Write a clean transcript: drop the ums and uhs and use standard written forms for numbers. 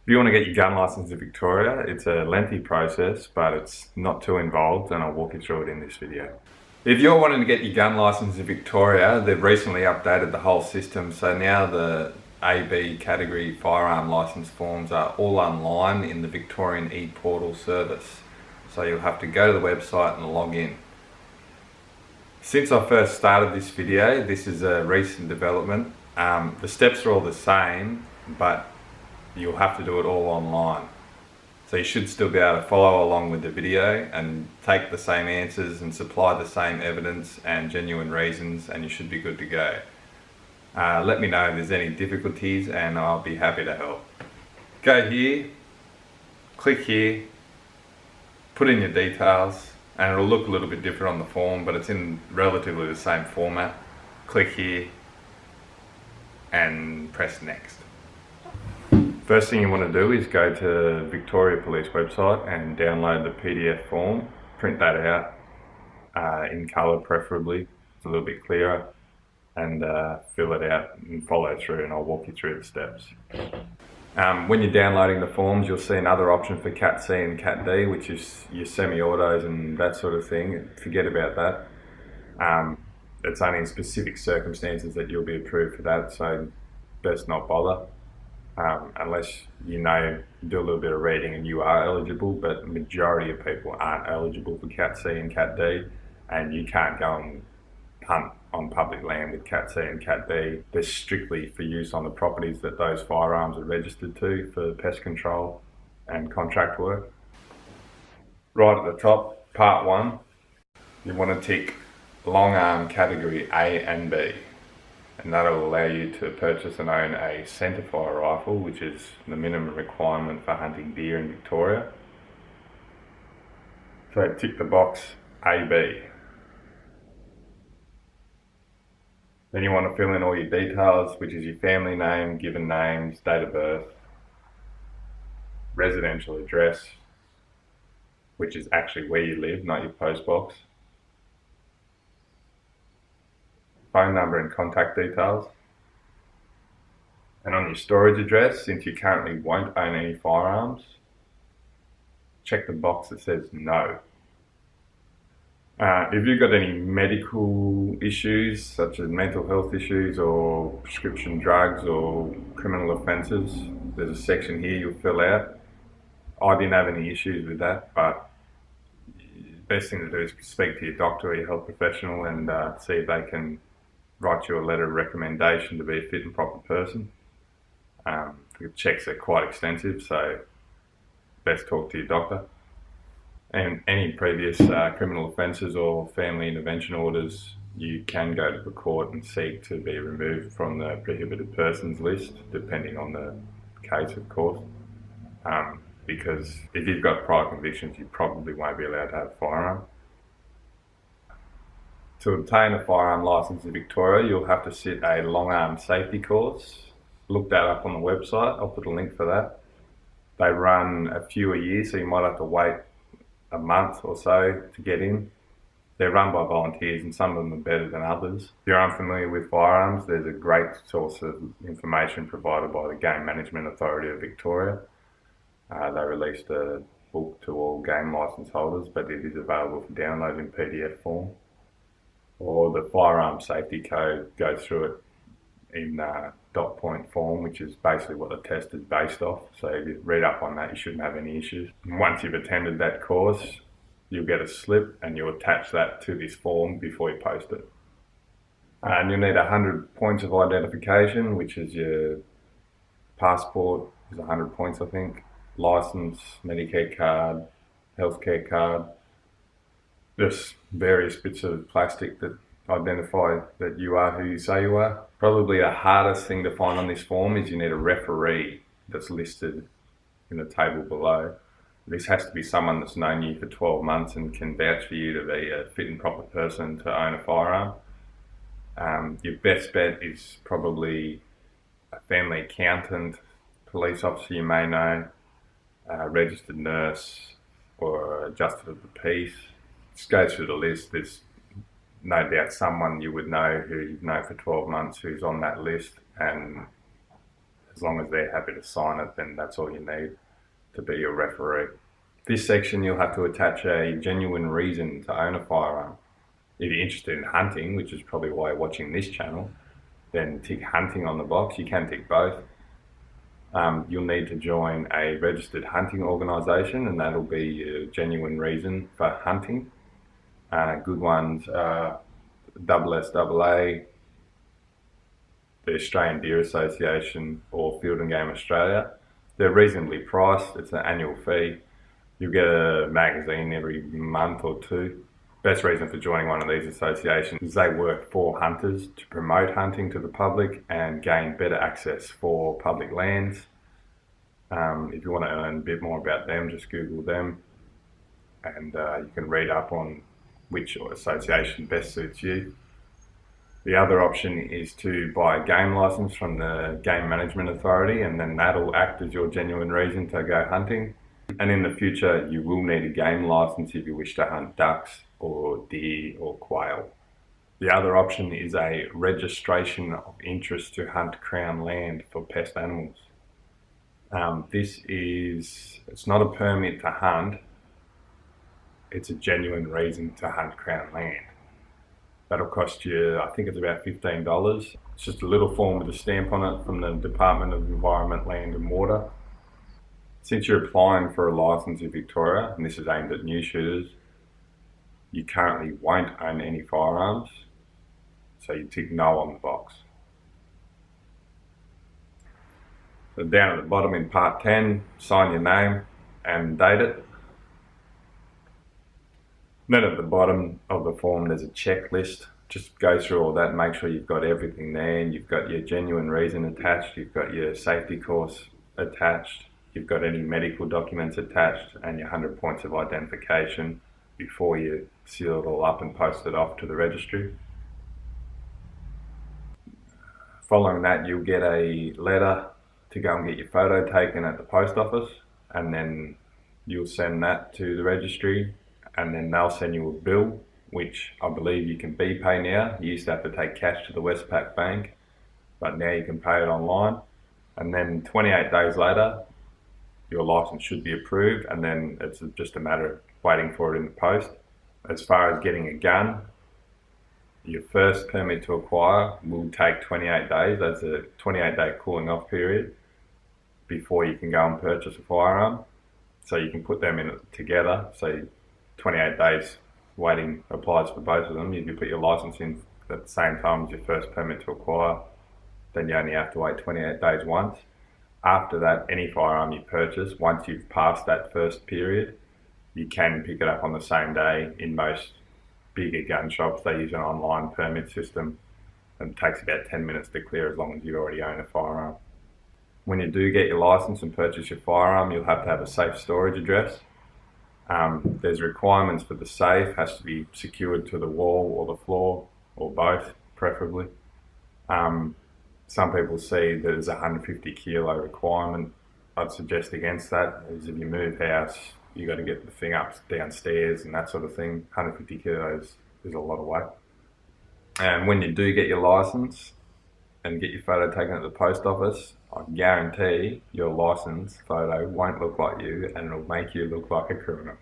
If you want to get your gun license in Victoria, it's a lengthy process, but it's not too involved, and I'll walk you through it in this video. If you're wanting to get your gun license in Victoria, they've recently updated the whole system, so now the AB category firearm license forms are all online in the Victorian e-portal service. So you'll have to go to the website and log in. Since I first started this video, this is a recent development. The steps are all the same, but you'll have to do it all online. So you should still be able to follow along with the video and take the same answers and supply the same evidence and genuine reasons, and you should be good to go. Let me know if there's any difficulties and I'll be happy to help. Go here, click here, put in your details, and it'll look a little bit different on the form, but it's in relatively the same format. Click here and press next. First thing you want to do is go to Victoria Police website and download the PDF form, print that out in colour preferably, it's a little bit clearer, and fill it out and follow through, and I'll walk you through the steps. When you're downloading the forms, you'll see another option for Cat C and Cat D, which is your semi-autos and that sort of thing. Forget about that. It's only in specific circumstances that you'll be approved for that, so best not bother. Unless you do a little bit of reading and you are eligible, but the majority of people aren't eligible for Cat C and Cat D, and you can't go and hunt on public land with Cat C and Cat D. They're strictly for use on the properties that those firearms are registered to for pest control and contract work. Right at the top, part 1, you want to tick long arm category A and B. And that'll allow you to purchase and own a centerfire rifle, which is the minimum requirement for hunting deer in Victoria. So tick the box AB. Then you want to fill in all your details, which is your family name, given names, date of birth, residential address, which is actually where you live, not your post box, phone number and contact details. And on your storage address, since you currently won't own any firearms, check the box that says no. If you've got any medical issues, such as mental health issues or prescription drugs or criminal offences, there's a section here you'll fill out. I didn't have any issues with that, but the best thing to do is speak to your doctor or your health professional and see if they can write you a letter of recommendation to be a fit and proper person. The checks are quite extensive, so best talk to your doctor. And any previous criminal offences or family intervention orders, you can go to the court and seek to be removed from the prohibited persons list, depending on the case, of course. Because if you've got prior convictions, you probably won't be allowed to have a firearm. To obtain a firearm licence in Victoria, you'll have to sit a long arm safety course. Look that up on the website, I'll put a link for that. They run a few a year, so you might have to wait a month or so to get in. They're run by volunteers and some of them are better than others. If you're unfamiliar with firearms, there's a great source of information provided by the Game Management Authority of Victoria. They released a book to all game licence holders, but it is available for download in PDF form. Or the Firearm Safety Code goes through it in dot point form, which is basically what the test is based off. So if you read up on that, you shouldn't have any issues. And once you've attended that course, you'll get a slip and you'll attach that to this form before you post it. And you'll need 100 points of identification, which is your passport is 100 points, I think, licence, Medicare card, healthcare card, just various bits of plastic that identify that you are who you say you are. Probably the hardest thing to find on this form is you need a referee that's listed in the table below. This has to be someone that's known you for 12 months and can vouch for you to be a fit and proper person to own a firearm. Your best bet is probably a family accountant, police officer you may know, a registered nurse, or a justice of the peace. Just go through the list. There's no doubt someone you would know who you've known for 12 months who's on that list, and As long as they're happy to sign it, then that's all you need to be a referee. This section, you'll have to attach a genuine reason to own a firearm. If you're interested in hunting, which is probably why you're watching this channel, then tick hunting on the box. You can tick both. You'll need to join a registered hunting organisation, and that'll be a genuine reason for hunting. Good ones are SSAA, the Australian Deer Association, or Field and Game Australia. They're reasonably priced. It's an annual fee. You'll get a magazine every month or two. Best reason for joining one of these associations is they work for hunters to promote hunting to the public and gain better access for public lands. If you want to learn a bit more about them, just Google them, and you can read up on which association best suits you. The other option is to buy a game license from the Game Management Authority, and then that'll act as your genuine reason to go hunting. And in the future, you will need a game license if you wish to hunt ducks or deer or quail. The other option is a registration of interest to hunt Crown land for pest animals. It's not a permit to hunt, it's a genuine reason to hunt Crown land. That'll cost you, I think it's about $15. It's just a little form with a stamp on it from the Department of Environment, Land and Water. Since you're applying for a license in Victoria, and this is aimed at new shooters, you currently won't own any firearms, so you tick no on the box. So down at the bottom in part 10, sign your name and date it. Then at the bottom of the form there's a checklist. Just go through all that, make sure you've got everything there, and you've got your genuine reason attached, you've got your safety course attached, you've got any medical documents attached, and your 100 points of identification before you seal it all up and post it off to the registry. Following that, you'll get a letter to go and get your photo taken at the post office, and then you'll send that to the registry, and then they'll send you a bill, which I believe you can BPay now. You used to have to take cash to the Westpac bank, but now you can pay it online. And then 28 days later, your license should be approved, and then it's just a matter of waiting for it in the post. As far as getting a gun, your first permit to acquire will take 28 days. That's a 28-day cooling off period before you can go and purchase a firearm. So you can put them in together. So 28 days waiting applies for both of them. If you put your license in at the same time as your first permit to acquire, then you only have to wait 28 days once. After that, any firearm you purchase, once you've passed that first period, you can pick it up on the same day. In most bigger gun shops, they use an online permit system, and it takes about 10 minutes to clear as long as you already own a firearm. When you do get your license and purchase your firearm, you'll have to have a safe storage address. There's requirements for the safe, has to be secured to the wall or the floor, or both, preferably. Some people see there's a 150 kilo requirement. I'd suggest against that, as if you move house, you got to get the thing up downstairs and that sort of thing. 150 kilos is a lot of weight. And when you do get your license and get your photo taken at the post office, I guarantee your license photo won't look like you, and it'll make you look like a criminal.